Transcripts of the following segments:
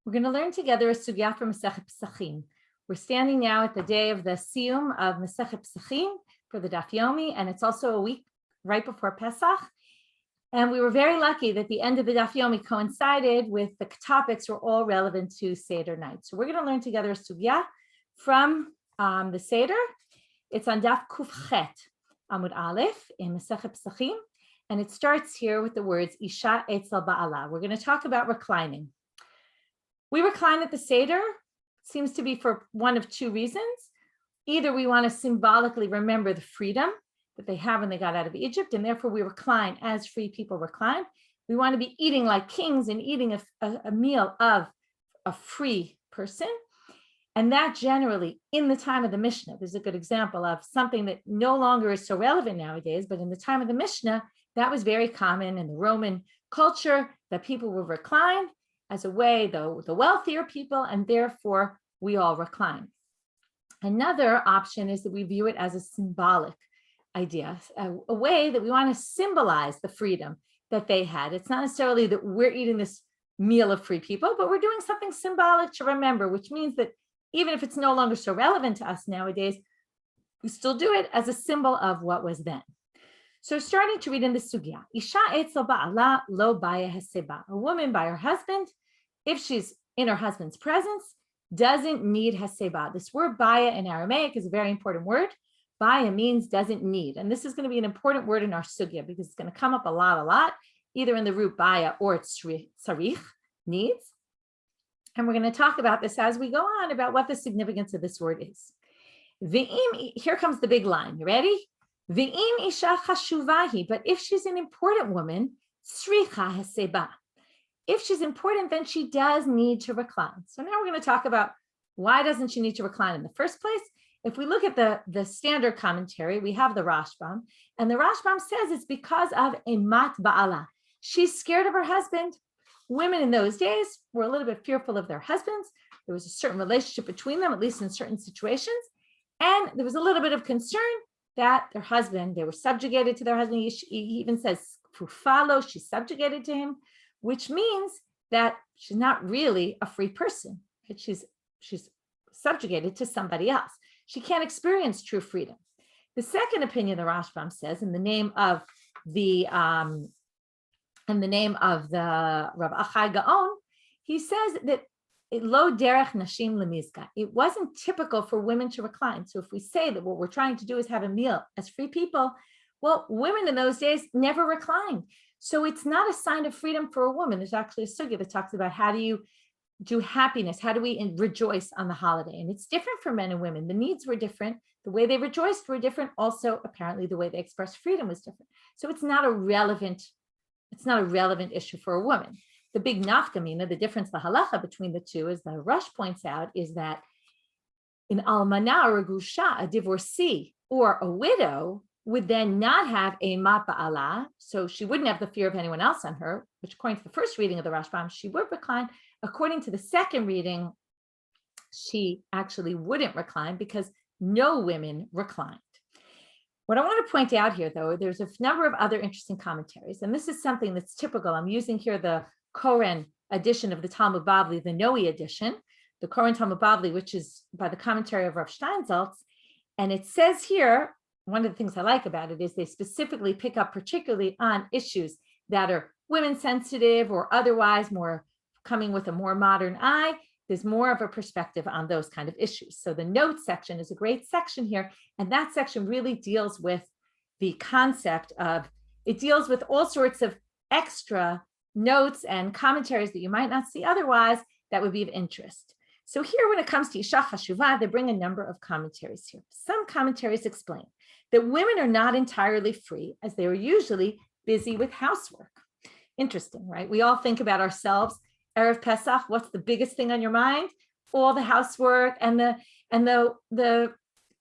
We're going to learn together a sugya from Pesahim. We're standing now at the day of the siyum of Pesahim for the Daf Yomi, and it's also a week right before Pesach. And we were very lucky that the end of the Daf Yomi coincided with the topics were all relevant to Seder night. So we're going to learn together a sugya from the Seder. It's on Daf Kuf Chet Amud Aleph in Pesahim, and it starts here with the words Isha Etzel Ba'ala. We're going to talk about reclining. We recline at the Seder, seems to be for one of two reasons. Either we want to symbolically remember the freedom that they have when they got out of Egypt, and therefore we recline as free people recline. We want to be eating like kings and eating a meal of a free person. And that generally, in the time of the Mishnah, there's a good example of something that no longer is so relevant nowadays, but in the time of the Mishnah, that was very common in the Roman culture, that people would recline as a way, though, the wealthier people, and therefore we all recline. Another option is that we view it as a symbolic idea, a way that we want to symbolize the freedom that they had. It's not necessarily that we're eating this meal of free people, but we're doing something symbolic to remember, which means that even if it's no longer so relevant to us nowadays, we still do it as a symbol of what was then. So starting to read in the sugya, Isha etzel ba'ala lo baya heseba. A woman by her husband, if she's in her husband's presence, doesn't need heseba. This word baya in Aramaic is a very important word. Baya means doesn't need. And this is going to be an important word in our sugya because it's going to come up a lot, either in the root baya or tsarich, needs. And we're going to talk about this as we go on about what the significance of this word is. Here comes the big line. You ready? V'im isha chashuvahi, but if she's an important woman, sricha heseba. If she's important, then she does need to recline. So now we're going to talk about why doesn't she need to recline in the first place? If we look at the standard commentary, we have the Rashbam, and the Rashbam says it's because of a mat ba'ala. She's scared of her husband. Women in those days were a little bit fearful of their husbands. There was a certain relationship between them, at least in certain situations. And there was a little bit of concern that their husband, they were subjugated to their husband. He even says, Fufalo, she's subjugated to him, which means that she's not really a free person. Right? She's subjugated to somebody else. She can't experience true freedom. The second opinion, the Rashbam says, in the name of the Rav Achai Gaon, he says that lo derech nashim lemizka. It wasn't typical for women to recline. So if we say that what we're trying to do is have a meal as free people, well, women in those days never reclined. So it's not a sign of freedom for a woman. There's actually a sugya that talks about how do you do happiness? How do we rejoice on the holiday? And it's different for men and women. The needs were different. The way they rejoiced were different. Also, apparently, the way they expressed freedom was different. So it's not a relevant issue for a woman. The big nafkamina, the difference, the halacha between the two, as the Rush points out, is that an almana or a grusha, a divorcee or a widow, would then not have a mat ba'ala, so she wouldn't have the fear of anyone else on her, which according to the first reading of the Rashbam, she would recline. According to the second reading, she actually wouldn't recline because no women reclined. What I want to point out here, though, there's a number of other interesting commentaries, and this is something that's typical. I'm using here the Koren edition of the Talmud Bavli, the Noe edition, the Koren Talmud Bavli, which is by the commentary of Rav Steinsaltz, and it says here, one of the things I like about it is they specifically pick up particularly on issues that are women sensitive or otherwise more coming with a more modern eye. There's more of a perspective on those kind of issues. So the notes section is a great section here. And that section really deals with the concept of, it deals with all sorts of extra notes and commentaries that you might not see otherwise that would be of interest. So here, when it comes to Isha Chashuvah, they bring a number of commentaries here. Some commentaries explain that women are not entirely free as they are usually busy with housework. Interesting, right? We all think about ourselves. Erev Pesach, what's the biggest thing on your mind? All the housework and the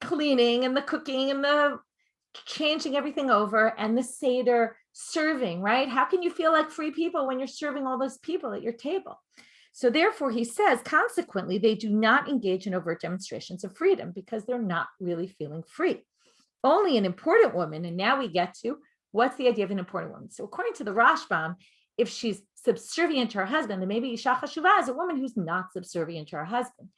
cleaning and the cooking and the changing everything over and the Seder serving, right? How can you feel like free people when you're serving all those people at your table? So therefore, he says, consequently, they do not engage in overt demonstrations of freedom because they're not really feeling free. Only an important woman, and now we get to what's the idea of an important woman. So according to the Rashbam, if she's subservient to her husband, then maybe Isha Chashuva is a woman who's not subservient to her husband.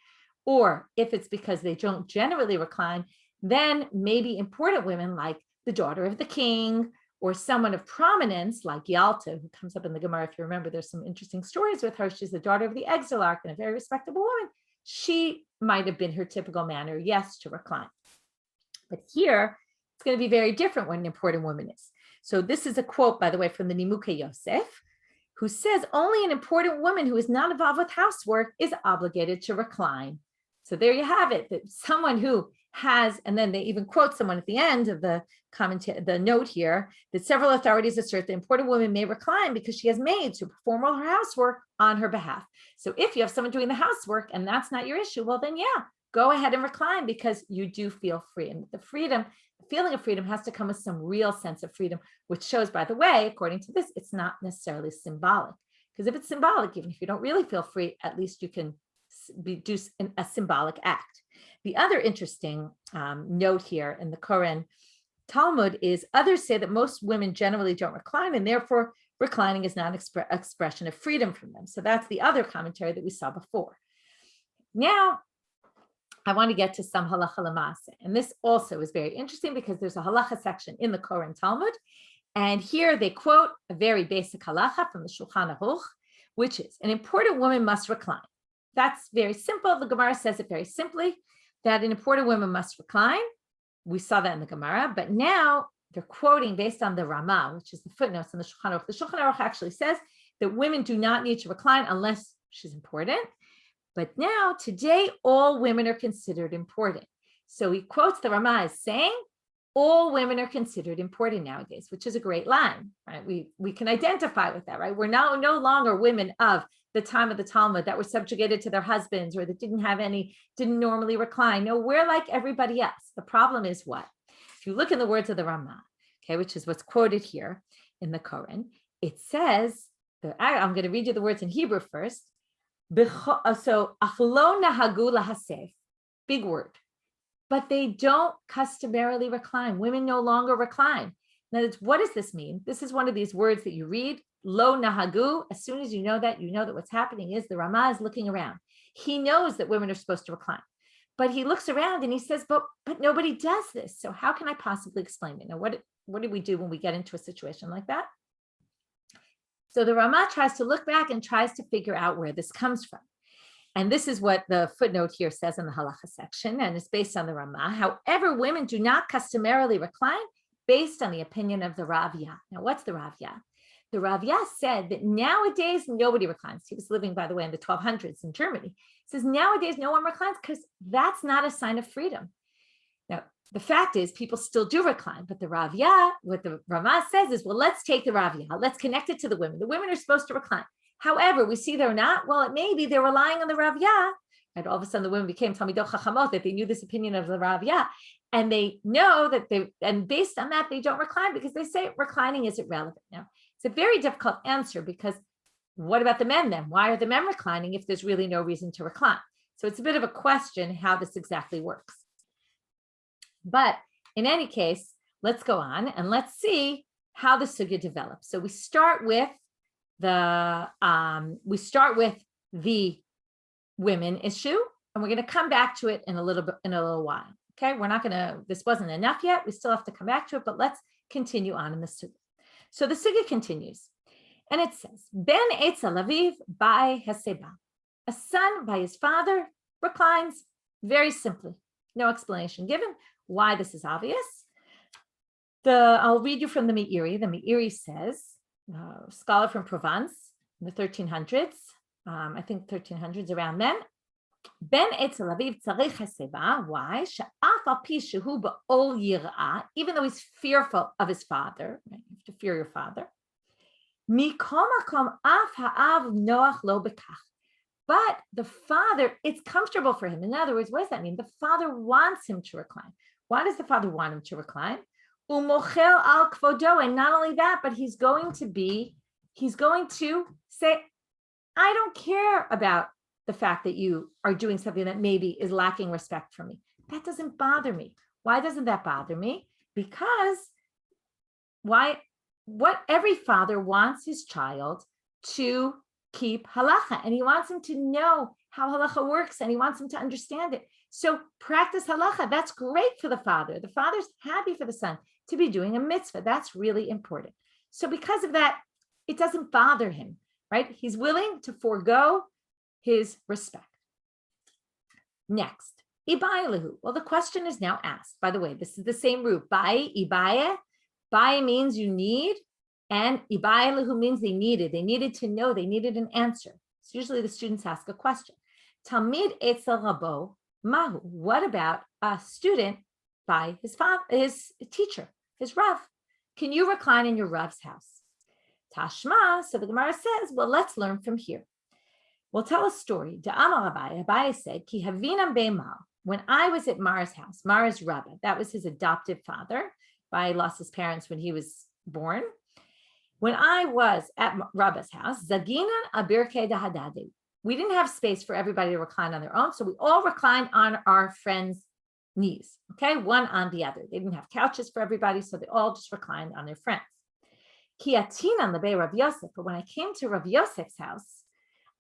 Or if it's because they don't generally recline, then maybe important women like the daughter of the king or someone of prominence like Yalta, who comes up in the Gemara. If you remember, there's some interesting stories with her. She's the daughter of the exilarch and a very respectable woman. She might have been her typical manner, yes, to recline. But here, it's going to be very different when an important woman is. So this is a quote, by the way, from the Nimukei Yosef, who says only an important woman who is not involved with housework is obligated to recline. So there you have it, that someone who has, and then they even quote someone at the end of the commentary, the note here, that several authorities assert the important woman may recline because she has maids who perform all her housework on her behalf. So if you have someone doing the housework and that's not your issue, well then yeah, go ahead and recline because you do feel free. And the freedom, the feeling of freedom has to come with some real sense of freedom, which shows, by the way, according to this, it's not necessarily symbolic. Because if it's symbolic, even if you don't really feel free, at least you can do a symbolic act. The other interesting note here in the Koren Talmud is others say that most women generally don't recline, and therefore reclining is not an expression of freedom from them. So that's the other commentary that we saw before. Now, I want to get to some halacha l'maaseh, and this also is very interesting because there's a halacha section in the Koren Talmud, and here they quote a very basic halacha from the Shulchan Aruch, which is an important woman must recline. That's very simple. The Gemara says it very simply, that an important woman must recline. We saw that in the Gemara, but now they're quoting based on the Ramah, which is the footnotes in the Shulchan Aruch. The Shulchan Aruch actually says that women do not need to recline unless she's important. But now, today, all women are considered important. So he quotes the Ramah as saying, all women are considered important nowadays, which is a great line, right? We can identify with that, right? We're now no longer women of the time of the Talmud that were subjugated to their husbands or that didn't normally recline. No, we're like everybody else. The problem is what? If you look in the words of the Ramah, okay, which is what's quoted here in the Koren, it says, I'm going to read you the words in Hebrew first. So, achlo nahagu lahasef, big word, but they don't customarily recline. Women no longer recline. Now, what does this mean? This is one of these words that you read, lo nahagu. As soon as you know that what's happening is the Ramah is looking around. He knows that women are supposed to recline, but he looks around and he says, but nobody does this. So how can I possibly explain it? Now, what do we do when we get into a situation like that? So the Ramah tries to look back and tries to figure out where this comes from. And this is what the footnote here says in the halacha section, and it's based on the Ramah. However, women do not customarily recline based on the opinion of the Ravya. Now, what's the Ravya? The Ravya said that nowadays nobody reclines. He was living, by the way, in the 1200s in Germany. He says nowadays no one reclines because that's not a sign of freedom. Now, the fact is people still do recline, but the Ravya, what the Ramah says is, well, let's take the Ravya, let's connect it to the women. The women are supposed to recline. However, we see they're not. Well, it may be they're relying on the Ravya, and all of a sudden the women became Talmidot Chachamot, that they knew this opinion of the Ravya, and they know that and based on that, they don't recline because they say reclining isn't relevant. Now, it's a very difficult answer because what about the men then? Why are the men reclining if there's really no reason to recline? So it's a bit of a question how this exactly works. But in any case, let's go on and let's see how the sugya develops. So we start with the women issue, and we're going to come back to it in a little while. Okay, this wasn't enough yet. We still have to come back to it, but let's continue on in the sugya. So the sugya continues, and it says, Ben Eitz Alaviv by Heseba, a son by his father reclines. Very simply, no explanation given why this is obvious. I'll read you from the Meiri. The Meiri says, a scholar from Provence in the 1300s, I think 1300s around then, Ben Eitz Alaviv tzarich heseba. Why? She'af al pi shehu ba'ol yirah, even though he's fearful of his father, right? You have to fear your father. Mikol makom af ha'av noach lo bekach. But the father, it's comfortable for him. In other words, what does that mean? The father wants him to recline. Why does the father want him to recline? Umochel al kvodo, and not only that, but he's going to say, I don't care about the fact that you are doing something that maybe is lacking respect for me. That doesn't bother me. Why doesn't that bother me? Because why what every father wants his child to keep halacha, and he wants him to know how halacha works, and he wants him to understand it. So practice halacha. That's great for the father. The father's happy for the son to be doing a mitzvah. That's really important. So because of that, it doesn't bother him, right? He's willing to forego his respect. Next, ibayehu. Well, the question is now asked. By the way, this is the same root. Bai, ibaye. Bai means you need, and ibayehu means they needed. They needed to know. They needed an answer. So usually the students ask a question. Talmid etzel rabo mahu. What about a student by his father, his teacher, his Rav? Can you recline in your Rav's house? Tashma. So the Gemara says, well, let's learn from here. We'll tell a story. Da'amar Abaye said, Ki havinam be'mal. When I was at Mara's house, Mara's Rabbi, that was his adoptive father. Abaye lost his parents when he was born. When I was at Rabba's house, Zaginan abirke dahadadi. We didn't have space for everybody to recline on their own, so we all reclined on our friends' knees, okay? One on the other. They didn't have couches for everybody, so they all just reclined on their friends. Ki atinan lebei Rav Yosef. But when I came to Rav Yosef's house,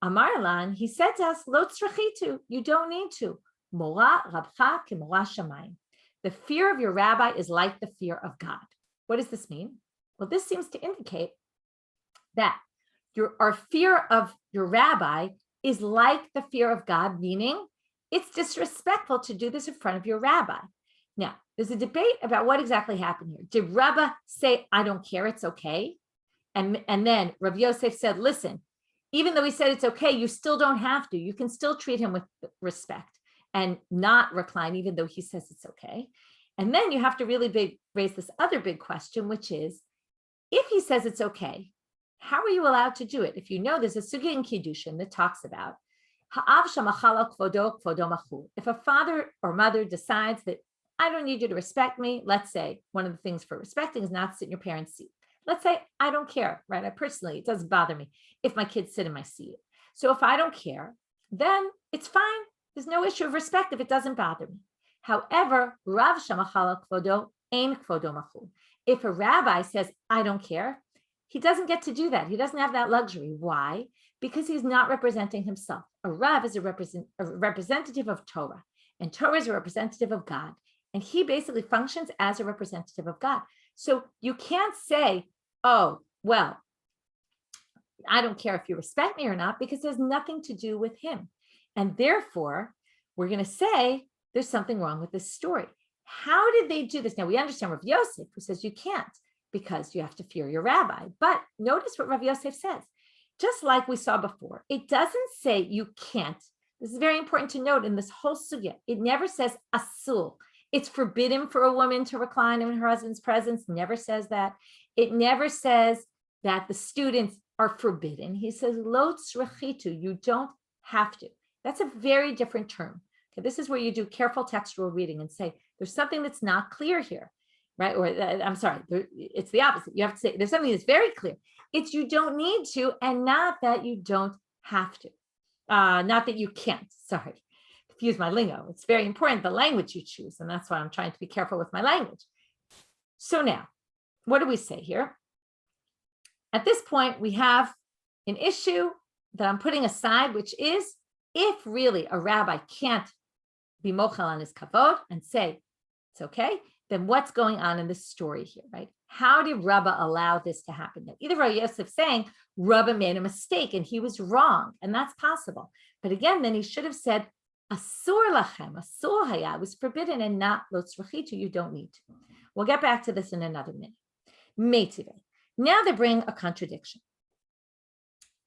Amarlan, he said to us, Lo tzrachitu, you don't need to. Mora rabcha kemora shamayim. The fear of your rabbi is like the fear of God. What does this mean? Well, this seems to indicate that our fear of your rabbi is like the fear of God, meaning it's disrespectful to do this in front of your rabbi. Now, there's a debate about what exactly happened here. Did Rabbi say, I don't care, it's okay? And then Rav Yosef said, listen, even though he said it's okay, you still don't have to. You can still treat him with respect and not recline, even though he says it's okay. And then you have to really raise this other big question, which is, if he says it's okay, how are you allowed to do it? If you know there's a sugya in Kiddushin that talks about if a father or mother decides that I don't need you to respect me, let's say one of the things for respecting is not sit in your parents' seat. Let's say I don't care, right? It doesn't bother me if my kids sit in my seat. So if I don't care, then it's fine. There's no issue of respect if it doesn't bother me. However, Rav Shamachala Kvodo Ein Kvodo Machu. If a rabbi says, I don't care, he doesn't get to do that. He doesn't have that luxury. Why? Because he's not representing himself. A Rav is a representative of Torah, and Torah is a representative of God. And he basically functions as a representative of God. So you can't say, oh, well, I don't care if you respect me or not, because there's nothing to do with him. And therefore, we're going to say there's something wrong with this story. How did they do this? Now, we understand Rav Yosef, who says you can't because you have to fear your rabbi. But notice what Rav Yosef says. Just like we saw before, it doesn't say you can't. This is very important to note in this whole sugya. It never says asul. It's forbidden for a woman to recline in her husband's presence. Never says that. It never says that the students are forbidden. He says, lo tzrachitu, you don't have to. That's a very different term. Okay, this is where you do careful textual reading and say, there's something that's not clear here, right? Or I'm sorry, it's the opposite. You have to say, there's something that's very clear. It's you don't need to, and not that you don't have to. Not that you can't, sorry. Use my lingo. It's very important, the language you choose. And that's why I'm trying to be careful with my language. So now, what do we say here? At this point, we have an issue that I'm putting aside, which is if really a rabbi can't be mochel on his kavod and say, it's okay, then what's going on in this story here, right? How did Rabba allow this to happen? Now, either Rav Yosef saying Rabba made a mistake and he was wrong, and that's possible. But again, then he should have said, Asur lachem, asur haya, it was forbidden and not lo tzrachitu, you don't need to. We'll get back to this in another minute. Meitive. Now they bring a contradiction.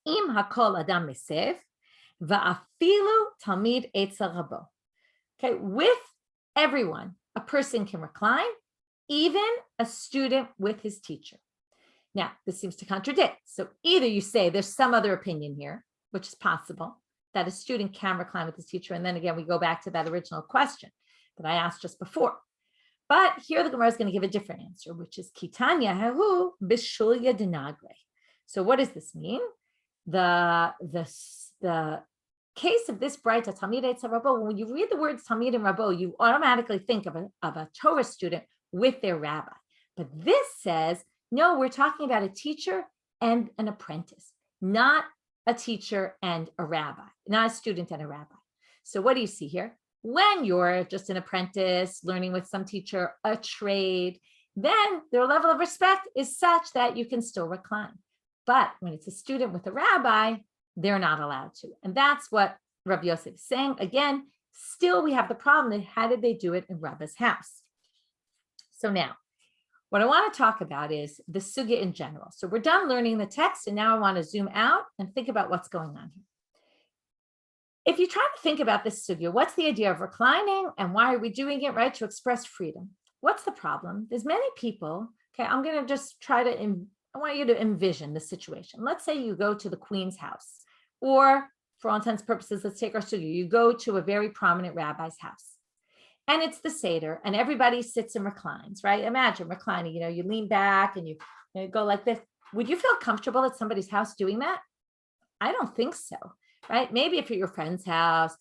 Im hakol adam mesev, va'afilu talmid etzel rabo. Okay, with everyone, a person can recline, even a student with his teacher. Now, this seems to contradict. So either you say there's some other opinion here, which is possible, that a student can recline with his teacher. And then again, we go back to that original question that I asked just before. But here the Gemara is going to give a different answer, which is Kitanya Hahu Bishulya Denagre. So what does this mean? The case of this Braita Talmid Eitz Rabo, when you read the words Talmid and Rabo, you automatically think of a Torah student with their rabbi. But this says No, we're talking about a teacher and an apprentice, not a teacher and a rabbi, not a student and a rabbi. So what do you see here? When you're just an apprentice learning with some teacher, a trade, then their level of respect is such that you can still recline. But when it's a student with a rabbi, they're not allowed to. And that's what Rabbi Yosef is saying. Again, still we have the problem that how did they do it in Rabbi's house? So now, what I want to talk about is the sugya in general. So we're done learning the text, and now I want to zoom out and think about what's going on here. If you try to think about this sugya, what's the idea of reclining and why are we doing it, right? To express freedom. What's the problem? There's many people, okay, I'm going to just try to, I want you to envision the situation. Let's say you go to the queen's house, or for all intents and purposes, let's take our sugya. You go to a very prominent rabbi's house. And it's the Seder, and everybody sits and reclines, right? Imagine reclining, you lean back and you go like this. Would you feel comfortable at somebody's house doing that? I don't think so, right? Maybe if you're at your friend's house,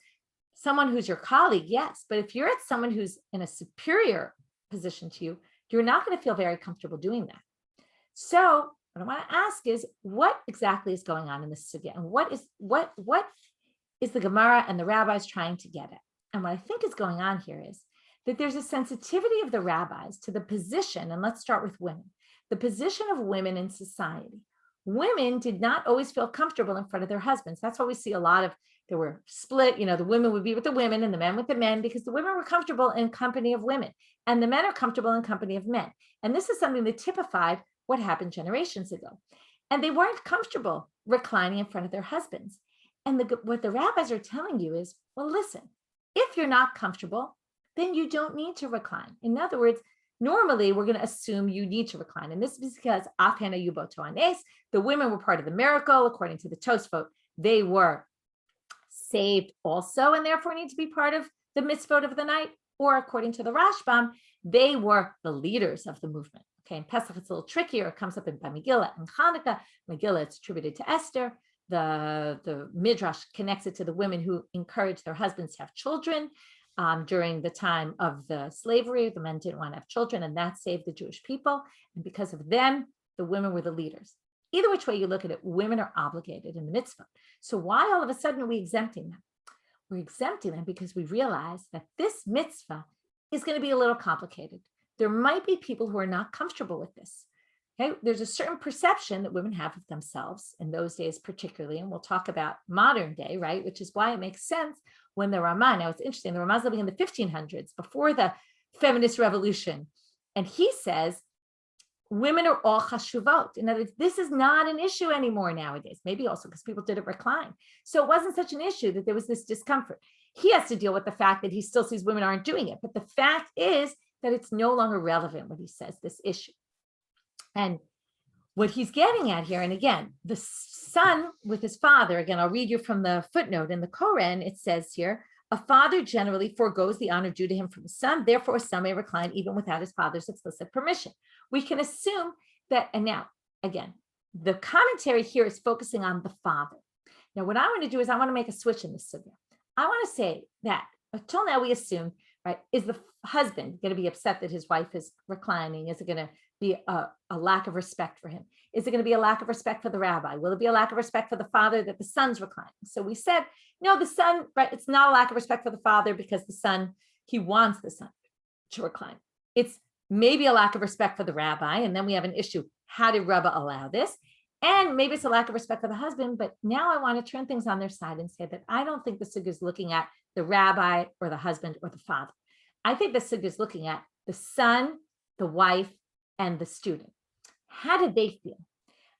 someone who's your colleague, yes. But if you're at someone who's in a superior position to you, you're not going to feel very comfortable doing that. So what I want to ask is, what exactly is going on in this sugya? And what is the Gemara and the rabbis trying to get at? And what I think is going on here is that there's a sensitivity of the rabbis to the position, and let's start with women, the position of women in society. Women did not always feel comfortable in front of their husbands. That's why we see a lot of, they were split, the women would be with the women and the men with the men, because the women were comfortable in company of women and the men are comfortable in company of men. And this is something that typified what happened generations ago. And they weren't comfortable reclining in front of their husbands. And what the rabbis are telling you is, well, listen, if you're not comfortable, then you don't need to recline. In other words, normally we're going to assume you need to recline. And this is because Afhana Yubo Toanes, the women were part of the miracle. According to the Tosfot, they were saved also, and therefore need to be part of the mitzvot of the night. Or according to the Rashbam, they were the leaders of the movement. Okay, in Pesach, it's a little trickier. It comes up in Megillah and Hanukkah. Megillah, it's attributed to Esther. The Midrash connects it to the women who encouraged their husbands to have children during the time of the slavery. The men didn't want to have children, and that saved the Jewish people. And because of them, the women were the leaders. Either which way you look at it, women are obligated in the mitzvah. So why all of a sudden are we exempting them? We're exempting them because we realize that this mitzvah is going to be a little complicated. There might be people who are not comfortable with this. Okay, there's a certain perception that women have of themselves in those days, particularly, and we'll talk about modern day, right? Which is why it makes sense when the Ramah, now it's interesting, the Ramah is living in the 1500s, before the feminist revolution. And he says, women are all chashuvot. In other words, this is not an issue anymore nowadays, maybe also because people didn't recline. So it wasn't such an issue that there was this discomfort. He has to deal with the fact that he still sees women aren't doing it. But the fact is that it's no longer relevant when he says this issue. And what he's getting at here, and again, the son with his father, again, I'll read you from the footnote in the Koran, it says here, a father generally forgoes the honor due to him from his son, therefore a son may recline even without his father's explicit permission. We can assume that, and now, again, the commentary here is focusing on the father. Now, what I want to do is I want to make a switch in this sugya. I want to say that until now we assumed, right, is the husband going to be upset that his wife is reclining? Is it going to be a lack of respect for him? Is it going to be a lack of respect for the rabbi? Will it be a lack of respect for the father that the son's reclining? So we said, no, the son, right? It's not a lack of respect for the father because the son, he wants the son to recline. It's maybe a lack of respect for the rabbi. And then we have an issue. How did Rabbi allow this? And maybe it's a lack of respect for the husband. But now I want to turn things on their side and say that I don't think the sugya is looking at the rabbi or the husband or the father. I think the sugya is looking at the son, the wife, and the student. How did they feel?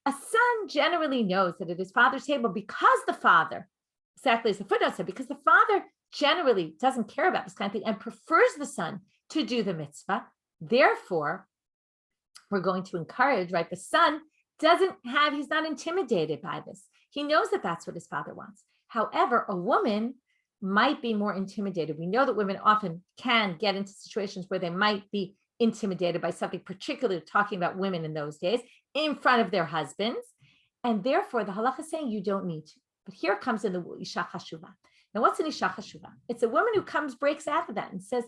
A son generally knows that at his father's table, because the father, exactly as the footnote said, because the father generally doesn't care about this kind of thing and prefers the son to do the mitzvah. Therefore, we're going to encourage, right? The son he's not intimidated by this. He knows that that's what his father wants. However, a woman might be more intimidated. We know that women often can get into situations where they might be intimidated by something, particularly talking about women in those days, in front of their husbands. And therefore, the halacha is saying you don't need to. But here comes in the Isha Chashuva. Now, what's an Isha Chashuva? It's a woman who breaks out of that and says,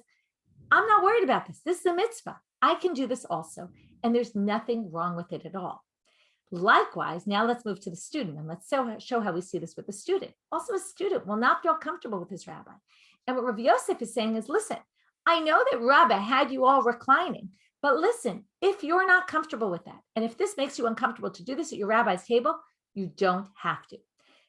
I'm not worried about this. This is a mitzvah. I can do this also. and there's nothing wrong with it at all. Likewise, now let's move to the student, and let's show how we see this with the student. Also, a student will not feel comfortable with his rabbi. And what Rav Yosef is saying is, listen, I know that Rabbi had you all reclining, but listen, if you're not comfortable with that, and if this makes you uncomfortable to do this at your rabbi's table, you don't have to.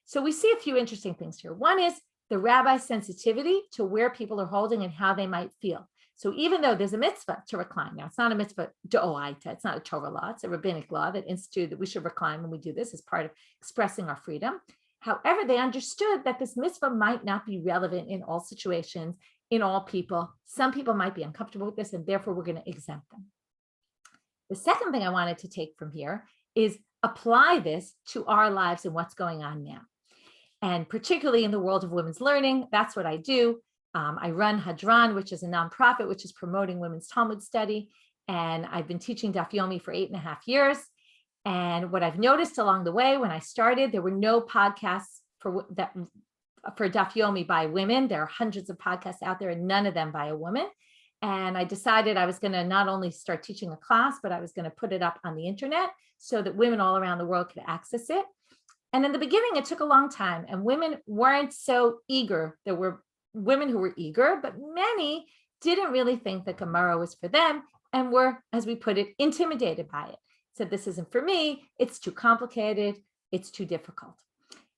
So we see a few interesting things here. One is the rabbi's sensitivity to where people are holding and how they might feel. So even though there's a mitzvah to recline, now it's not a mitzvah d'oraita, it's not a Torah law, it's a rabbinic law that instituted that we should recline when we do this as part of expressing our freedom. However, they understood that this mitzvah might not be relevant in all situations, in all people. Some people might be uncomfortable with this, and therefore we're going to exempt them. The second thing I wanted to take from here is apply this to our lives and what's going on now. And particularly in the world of women's learning, that's what I do. I run Hadran, which is a nonprofit, which is promoting women's Talmud study. And I've been teaching Daf Yomi for 8.5 years. And what I've noticed along the way, when I started, there were no podcasts for Daf Yomi by women. There are hundreds of podcasts out there and none of them by a woman. And I decided I was going to not only start teaching a class, but I was going to put it up on the internet so that women all around the world could access it. And in the beginning, it took a long time and women weren't so eager. There were women who were eager, but many didn't really think that Gemara was for them and were, as we put it, intimidated by it. Said, this isn't for me, it's too complicated, it's too difficult.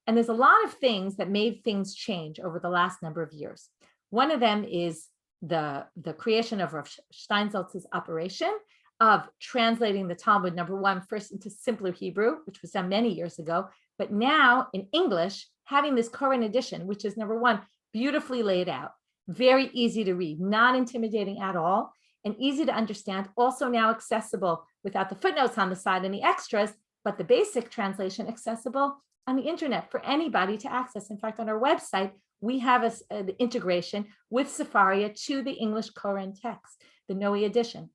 And there's a lot of things that made things change over the last number of years. One of them is the creation of Rav Steinsaltz's operation of translating the Talmud, number one, first into simpler Hebrew, which was done many years ago, but now in English, having this current edition, which is number one, beautifully laid out, very easy to read, not intimidating at all, and easy to understand, also now accessible without the footnotes on the side and the extras, but the basic translation accessible on the internet for anybody to access. In fact, on our website, we have an integration with Sefaria to the English Koran text, the Noe edition.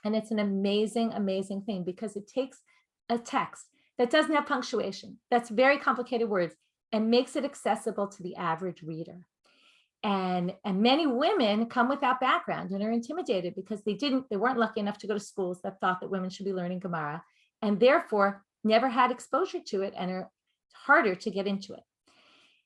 And it's an amazing, amazing thing because it takes a text that doesn't have punctuation, that's very complicated words, and makes it accessible to the average reader. And many women come without background and are intimidated because they weren't lucky enough to go to schools that thought that women should be learning Gemara, and therefore never had exposure to it and are harder to get into it.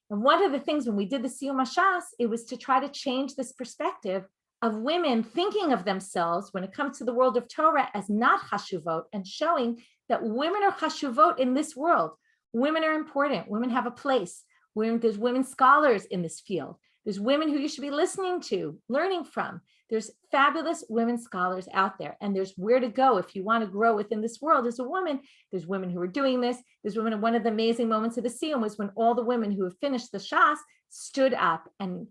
And one of the things when we did the Siyum HaShas, it was to try to change this perspective of women thinking of themselves when it comes to the world of Torah as not chashuvot, and showing that women are chashuvot in this world. Women are important. Women have a place. There's women scholars in this field. There's women who you should be listening to, learning from. There's fabulous women scholars out there, and there's where to go if you want to grow within this world as a woman. There's women who are doing this. There's women, and one of the amazing moments of the Siyum was when all the women who have finished the Shas stood up and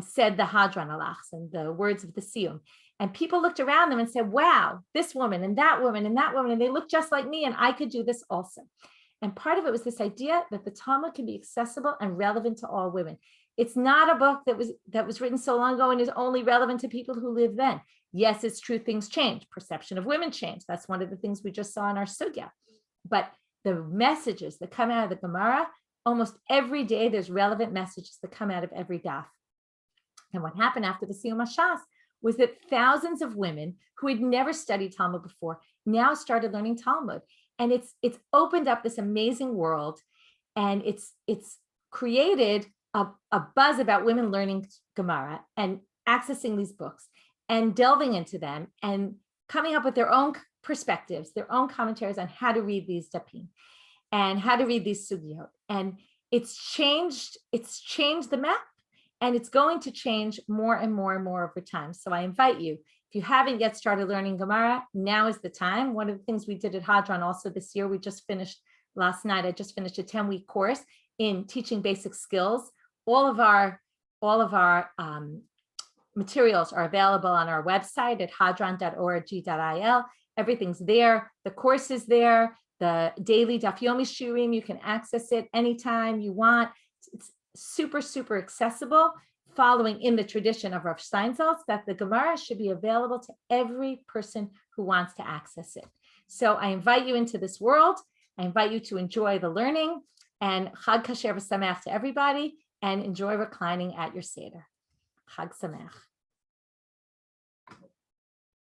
said the Hadran Alachs and the words of the Siyum. And people looked around them and said, wow, this woman and that woman and that woman, and they look just like me, and I could do this also. And part of it was this idea that the Talmud can be accessible and relevant to all women. It's not a book that was written so long ago and is only relevant to people who live then. Yes, it's true, things change. Perception of women change. That's one of the things we just saw in our sugya. But the messages that come out of the Gemara, almost every day there's relevant messages that come out of every daf. And what happened after the Siyum HaShas was that thousands of women who had never studied Talmud before now started learning Talmud. And it's opened up this amazing world, and it's created a buzz about women learning Gemara and accessing these books and delving into them and coming up with their own perspectives, their own commentaries on how to read these dapim and how to read these sugiyot. And it's changed the map, and it's going to change more and more and more over time. So I invite you, if you haven't yet started learning Gemara, now is the time. One of the things we did at Hadran also this year, we just finished last night, I just finished a 10-week course in teaching basic skills. All of our materials are available on our website at hadran.org.il. Everything's there. The course is there. The daily Daf Yomi Shurim, you can access it anytime you want. It's super, super accessible, following in the tradition of Rav Steinsaltz that the Gemara should be available to every person who wants to access it. So I invite you into this world. I invite you to enjoy the learning, and Chag Kasher V'Sameach to everybody, and enjoy reclining at your Seder. Chag Sameach.